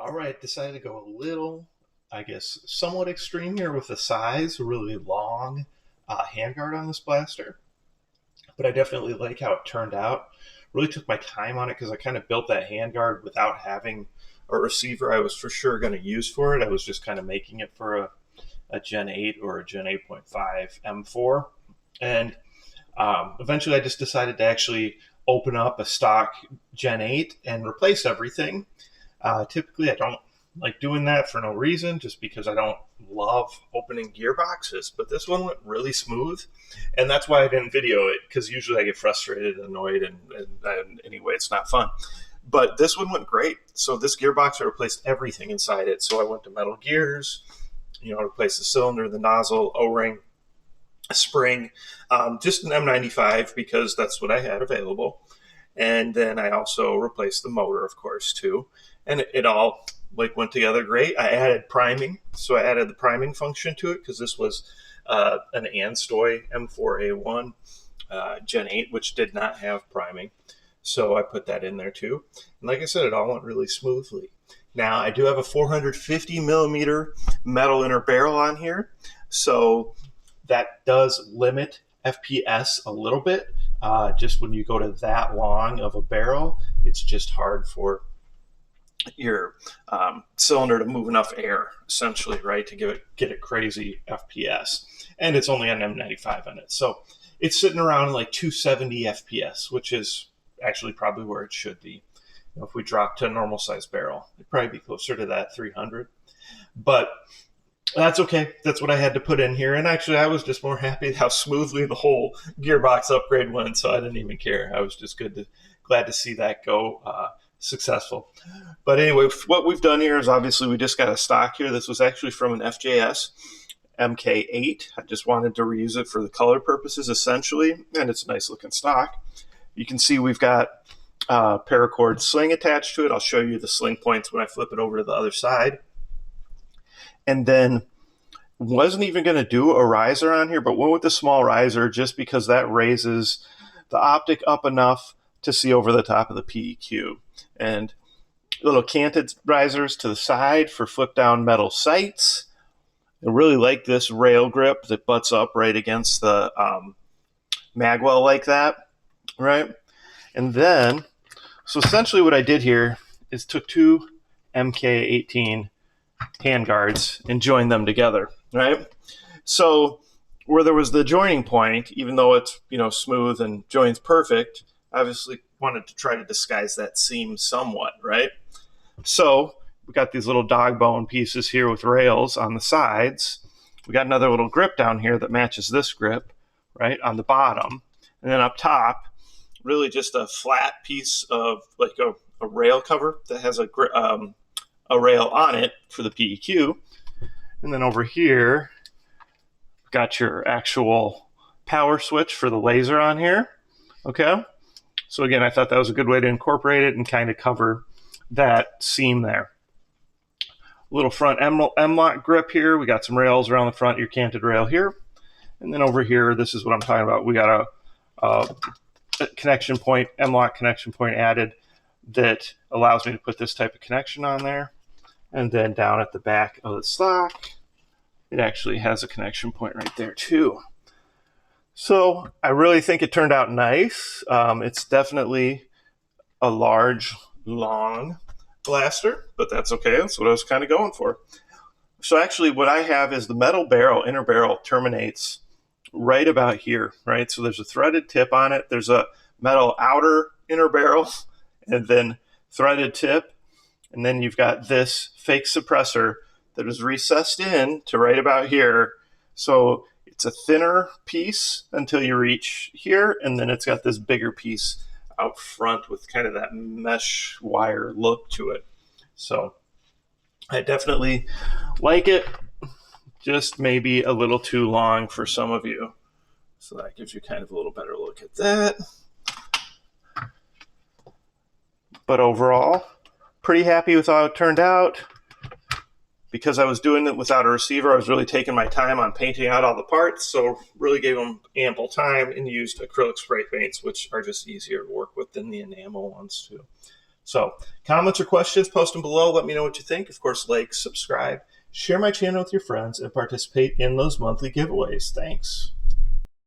All right, decided to go a little, I guess, somewhat extreme here with the size, a really long handguard on this blaster. But I definitely like how it turned out. Really took my time on it because I kind of built that handguard without having a receiver I was for sure going to use for it. I was just kind of making it for a Gen 8 or a Gen 8.5 M4. And eventually I just decided to actually open up a stock Gen 8 and replace everything. Typically, I don't like doing that for no reason, just because I don't love opening gearboxes. But this one went really smooth, and that's why I didn't video it, because usually I get frustrated and annoyed, and anyway, it's not fun. But this one went great. So this gearbox, I replaced everything inside it. So I went to metal gears, replaced the cylinder, the nozzle, O-ring, spring, just an M95 because that's what I had available. And then I also replaced the motor, of course, too. And it all went together great. I added priming. So I added the priming function to it because this was an Anstoy M4A1 Gen 8, which did not have priming. So I put that in there too. And like I said, it all went really smoothly. Now, I do have a 450 millimeter metal inner barrel on here. So that does limit FPS a little bit. Just when you go to that long of a barrel, it's just hard for your cylinder to move enough air, essentially, right, to get it crazy FPS. And it's only an M95 in it. So it's sitting around like 270 FPS, which is actually probably where it should be. If we drop to a normal size barrel, it'd probably be closer to that 300. But that's okay. That's what I had to put in here. And actually, I was just more happy how smoothly the whole gearbox upgrade went, so I didn't even care. I was just glad to see that go successful. But anyway, what we've done here is obviously we just got a stock here. This was actually from an FJS MK8. I just wanted to reuse it for the color purposes, essentially, and it's a nice looking stock. You can see we've got a paracord sling attached to it. I'll show you the sling points when I flip it over to the other side. And then wasn't even going to do a riser on here, but went with the small riser just because that raises the optic up enough to see over the top of the PEQ. And little canted risers to the side for flip down metal sights. I really like this rail grip that butts up right against the magwell like that, right? And then, so essentially what I did here is took two MK18 handguards and joined them together, right? So where there was the joining point, even though it's smooth and joins perfect, obviously wanted to try to disguise that seam somewhat, right? So we got these little dog bone pieces here with rails on the sides. We got another little grip down here that matches this grip, right, on the bottom. And then up top, really just a flat piece of like a rail cover that has a rail on it for the PEQ. And then over here, got your actual power switch for the laser on here. Okay. So again, I thought that was a good way to incorporate it and kind of cover that seam there. Little front M-lock grip here. We got some rails around the front, your canted rail here. And then over here, this is what I'm talking about. We got a connection point, M-lock connection point added that allows me to put this type of connection on there. And then down at the back of the stock, it actually has a connection point right there too. So I really think it turned out nice. It's definitely a large, long blaster, but that's okay. That's what I was kind of going for. So actually what I have is the metal barrel, inner barrel terminates right about here, right? So there's a threaded tip on it. There's a metal outer inner barrel and then threaded tip. And then you've got this fake suppressor that is recessed in to right about here. So it's a thinner piece until you reach here, and then it's got this bigger piece out front with kind of that mesh wire look to it. So I definitely like it, just maybe a little too long for some of you. So that gives you kind of a little better look at that. But overall, pretty happy with how it turned out. Because I was doing it without a receiver, I was really taking my time on painting out all the parts, so really gave them ample time and used acrylic spray paints, which are just easier to work with than the enamel ones too. So comments or questions, post them below. Let me know what you think. Of course, like, subscribe, share my channel with your friends, and participate in those monthly giveaways. Thanks.